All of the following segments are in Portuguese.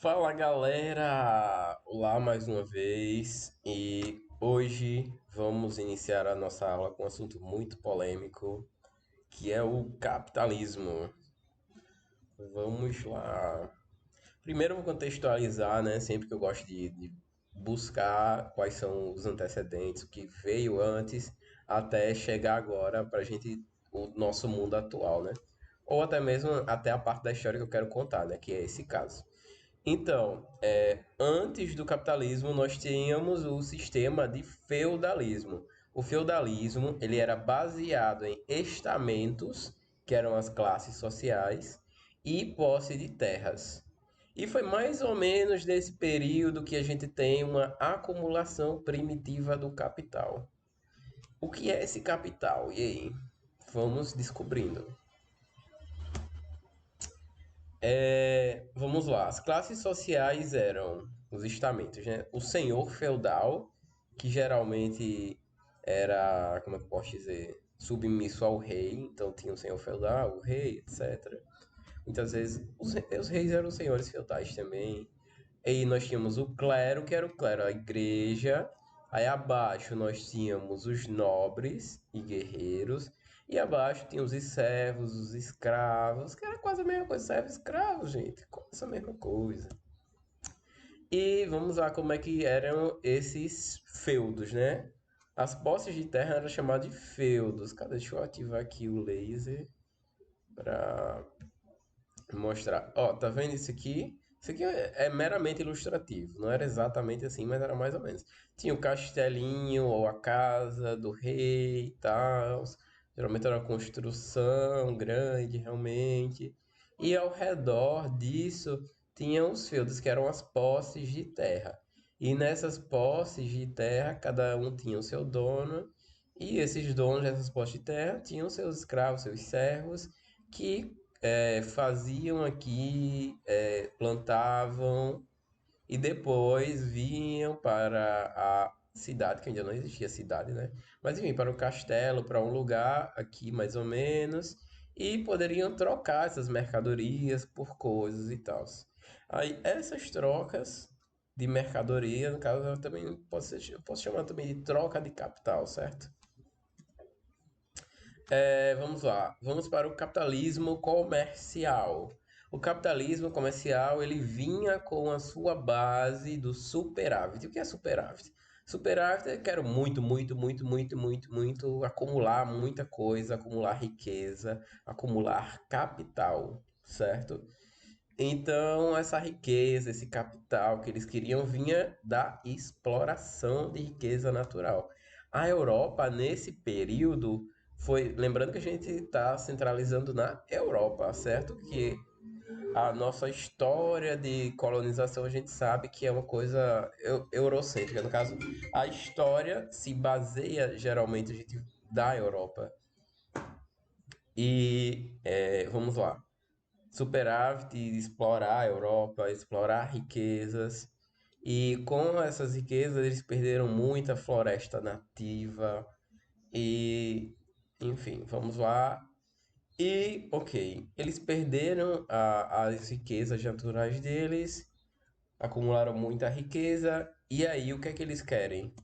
Fala galera! Olá mais uma vez e hoje vamos iniciar a nossa aula com um assunto muito polêmico que é o capitalismo. Vamos lá. Primeiro eu vou contextualizar, né? Sempre que eu gosto de buscar quais são os antecedentes, o que veio antes até chegar agora para a gente, o nosso mundo atual, né? Ou até mesmo até a parte da história que eu quero contar, né? Que é esse caso. Então, antes do capitalismo, nós tínhamos o sistema de feudalismo. O feudalismo ele era baseado em estamentos, que eram as classes sociais, e posse de terras. E foi mais ou menos nesse período que a gente tem uma acumulação primitiva do capital. O que é esse capital? E aí? Vamos descobrindo. Vamos lá. As classes sociais eram os estamentos, né? O senhor feudal, que geralmente era, como é que eu posso dizer, submisso ao rei. Então tinha o senhor feudal, o rei, etc. Muitas vezes os reis eram senhores feudais também. E nós tínhamos o clero, que era o clero, a igreja. Aí abaixo nós tínhamos os nobres e guerreiros. E abaixo tinha os servos, os escravos, que era quase a mesma coisa, servo e escravo, gente. Quase a mesma coisa. E vamos lá como é que eram esses feudos, né? As posses de terra eram chamadas de feudos. Cadê? Deixa eu ativar aqui o laser para mostrar. Ó, tá vendo isso aqui? Isso aqui é meramente ilustrativo. Não era exatamente assim, mas era mais ou menos. Tinha o castelinho ou a casa do rei e tal. Geralmente era uma construção grande, realmente. E ao redor disso tinham os feudos, que eram as posses de terra. E nessas posses de terra, cada um tinha o seu dono. E esses donos dessas posses de terra tinham seus escravos, seus servos, que faziam aqui, plantavam e depois vinham para a cidade, que ainda não existia cidade, né? Mas enfim, para o castelo, para um lugar aqui mais ou menos, e poderiam trocar essas mercadorias por coisas e tal. Aí essas trocas de mercadoria, no caso, eu também eu posso chamar também de troca de capital, certo? Vamos lá, vamos para o capitalismo comercial. O capitalismo comercial ele vinha com a sua base do superávit. O que é superávit? Superávit é quero muito, muito, muito, muito, muito, muito acumular muita coisa, acumular riqueza, acumular capital, certo? Então, essa riqueza, esse capital que eles queriam vinha da exploração de riqueza natural. A Europa, nesse período, foi. Lembrando que a gente está centralizando na Europa, certo? Que a nossa história de colonização a gente sabe que é uma coisa eurocêntrica. No caso, a história se baseia geralmente a gente, da Europa. Vamos lá superávit, explorar a Europa, explorar riquezas. E com essas riquezas eles perderam muita floresta nativa e, enfim, vamos lá. E, ok, eles perderam as riquezas naturais deles, acumularam muita riqueza, e aí o que é que eles querem?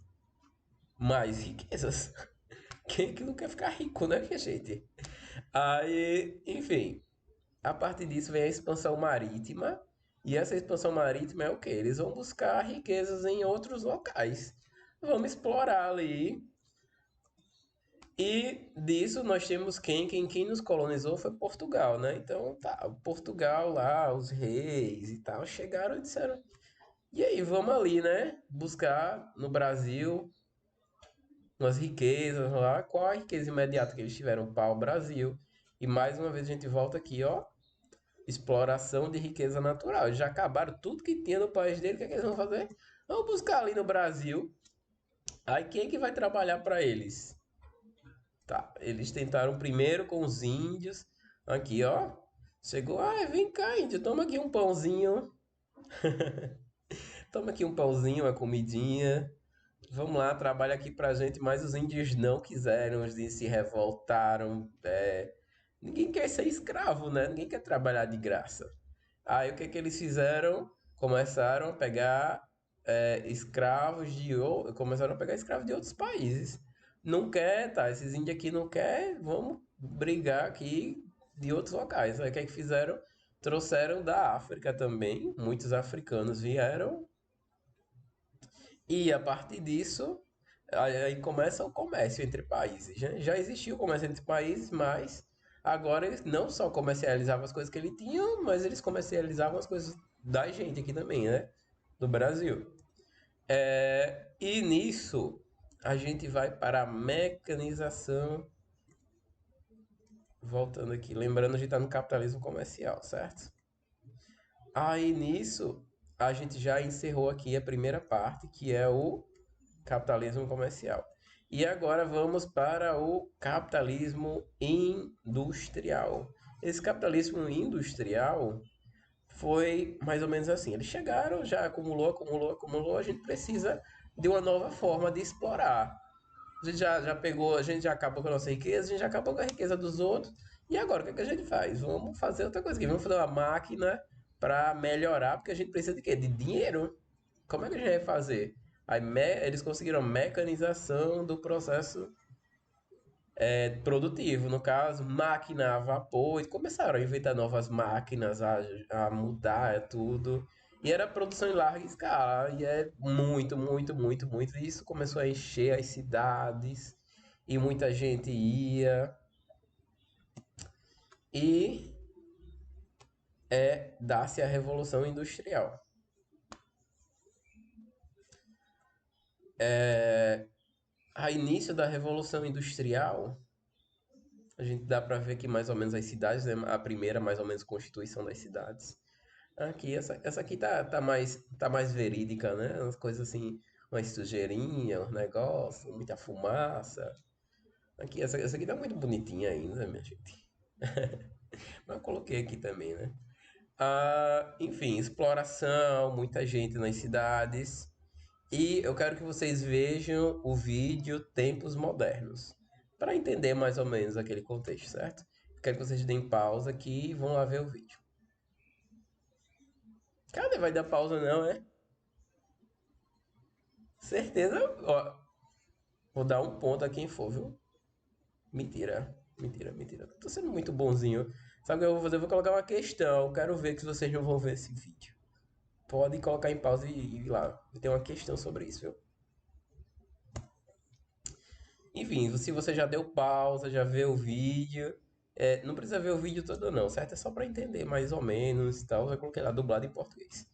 Mais riquezas. Quem é que não quer ficar rico, né, minha gente? Aí, enfim, a partir disso vem a expansão marítima. E essa expansão marítima é o quê? Eles vão buscar riquezas em outros locais. Vamos explorar ali. E disso nós temos quem nos colonizou foi Portugal, né? Então tá, Portugal lá, os reis e tal, chegaram e disseram: e aí, vamos ali, né? Buscar no Brasil umas riquezas lá. Qual a riqueza imediata que eles tiveram? Para o Brasil. E mais uma vez a gente volta aqui, ó. Exploração de riqueza natural. Eles já acabaram tudo que tinha no país dele. O que é que eles vão fazer? Vão buscar ali no Brasil. Aí quem é que vai trabalhar para eles? Tá, eles tentaram primeiro com os índios. Aqui, ó. Chegou, vem cá, índio, toma aqui um pãozinho. Toma aqui um pãozinho, uma comidinha. Vamos lá, trabalha aqui pra gente. Mas os índios não quiseram, eles se revoltaram. Ninguém quer ser escravo, né? Ninguém quer trabalhar de graça. Aí o que é que eles fizeram? começaram a pegar escravos começaram a pegar escravos de outros países. Não quer, tá? Esses índios aqui não quer, vamos brigar aqui de outros locais. Aí o que é que fizeram? Trouxeram da África também, muitos africanos vieram, e a partir disso, aí começa o comércio entre países. Né? Já existia o comércio entre países, mas agora eles não só comercializavam as coisas que ele tinha, mas eles comercializavam as coisas da gente aqui também, né? Do Brasil. E nisso a gente vai para a mecanização. Voltando aqui, lembrando, a gente está no capitalismo comercial, certo? Aí nisso a gente já encerrou aqui a primeira parte, que é o capitalismo comercial. E agora vamos para o capitalismo industrial. Esse capitalismo industrial foi mais ou menos assim. Eles chegaram, já acumulou, a gente precisa de uma nova forma de explorar. A gente já pegou, a gente já acabou com a nossa riqueza, a gente já acabou com a riqueza dos outros. E agora, o que é que a gente faz? Vamos fazer outra coisa aqui. Vamos fazer uma máquina para melhorar, porque a gente precisa de quê? De dinheiro. Como é que a gente vai fazer? Eles conseguiram mecanização do processo produtivo, no caso, máquina a vapor, e começaram a inventar novas máquinas, a mudar tudo. E era produção em larga escala, e é muito, muito, muito, muito. E isso começou a encher as cidades, e muita gente ia, e dá-se a Revolução Industrial. A início da Revolução Industrial, a gente dá para ver que mais ou menos as cidades, né? A primeira, mais ou menos, constituição das cidades. Aqui, essa aqui tá mais verídica, né? Umas coisas assim, umas sujeirinhas, uns negócios, muita fumaça. Aqui, essa aqui tá muito bonitinha ainda, minha gente. Mas eu coloquei aqui também, né? Enfim, exploração, muita gente nas cidades. E eu quero que vocês vejam o vídeo Tempos Modernos, para entender mais ou menos aquele contexto, certo? Eu quero que vocês deem pausa aqui e vão lá ver o vídeo. Cadê? Vai dar pausa não, é? Certeza, ó, vou dar um ponto a quem for, viu? Mentira, mentira, mentira. Tô sendo muito bonzinho. Sabe o que eu vou fazer? Eu vou colocar uma questão. Quero ver que vocês não vão ver esse vídeo. Pode colocar em pausa e ir lá. Tem uma questão sobre isso, viu? Enfim, se você já deu pausa, já viu o vídeo, não precisa ver o vídeo todo não, certo? É só para entender mais ou menos e tal. Eu coloquei lá dublado em português.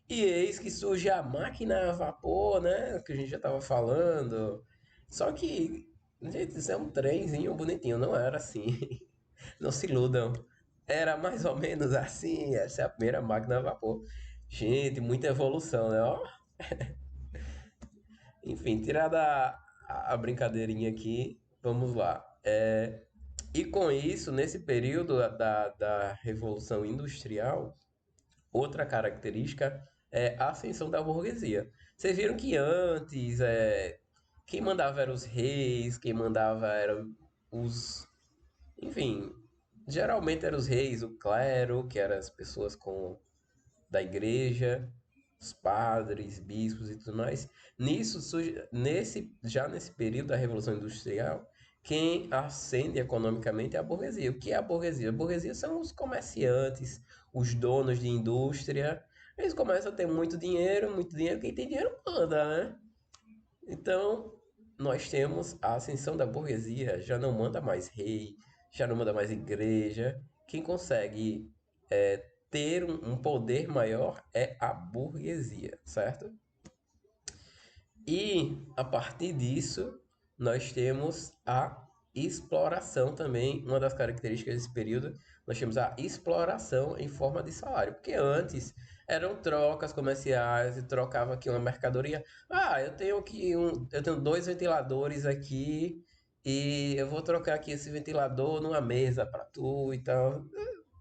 E eis que surge a máquina a vapor, né? Que a gente já tava falando. Só que, gente, isso é um trenzinho bonitinho, não era assim. Não se iludam. Era mais ou menos assim. Essa é a primeira máquina a vapor. Gente, muita evolução, né? Ó, enfim, tirada a brincadeirinha aqui, vamos lá. E com isso, nesse período da Revolução Industrial, outra característica é a ascensão da burguesia. Vocês viram que antes quem mandava eram os reis, quem mandava eram os. Enfim, geralmente eram os reis, o clero, que eram as pessoas da igreja, os padres, bispos e tudo mais. Já nesse período da Revolução Industrial, quem ascende economicamente é a burguesia. O que é a burguesia? A burguesia são os comerciantes, os donos de indústria. Eles começam a ter muito dinheiro, quem tem dinheiro manda, né? Então, nós temos a ascensão da burguesia, já não manda mais rei, já não manda mais igreja. Quem consegue ter um poder maior é a burguesia, certo? E a partir disso, nós temos a exploração também, uma das características desse período, nós temos a exploração em forma de salário, porque antes eram trocas comerciais e trocava aqui uma mercadoria. Eu tenho dois ventiladores aqui e eu vou trocar aqui esse ventilador numa mesa para tu e tal.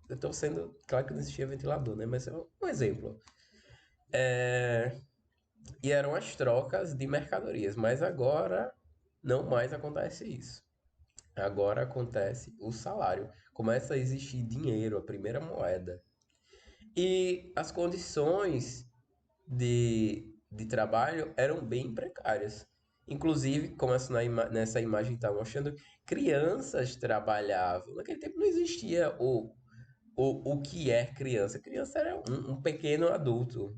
Eu estou sendo, claro que não existia ventilador, né? Mas é um exemplo. E eram as trocas de mercadorias, mas agora não mais acontece isso. Agora acontece o salário. Começa a existir dinheiro, a primeira moeda. E as condições de trabalho eram bem precárias. Inclusive, como nessa imagem está mostrando, crianças trabalhavam. Naquele tempo não existia o que é criança. Criança era um pequeno adulto.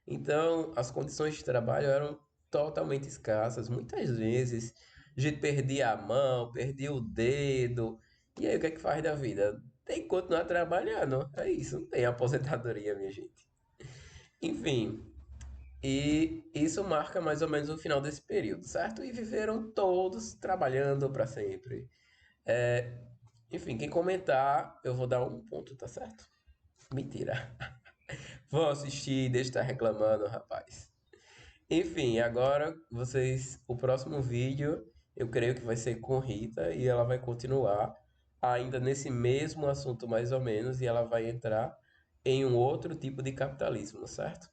Então, as condições de trabalho eram totalmente escassas. Muitas vezes, a gente perdia a mão, perdia o dedo. E aí, o que é que faz da vida? Tem que continuar trabalhando. É isso, não tem aposentadoria, minha gente. Enfim, e isso marca mais ou menos o final desse período, certo? E viveram todos trabalhando para sempre. Enfim, quem comentar, eu vou dar um ponto, tá certo? Mentira. Vão assistir e deixa de estar reclamando, rapaz. Enfim, agora vocês. O próximo vídeo eu creio que vai ser com Rita e ela vai continuar ainda nesse mesmo assunto, mais ou menos, e ela vai entrar em um outro tipo de capitalismo, certo?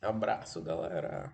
Abraço, galera.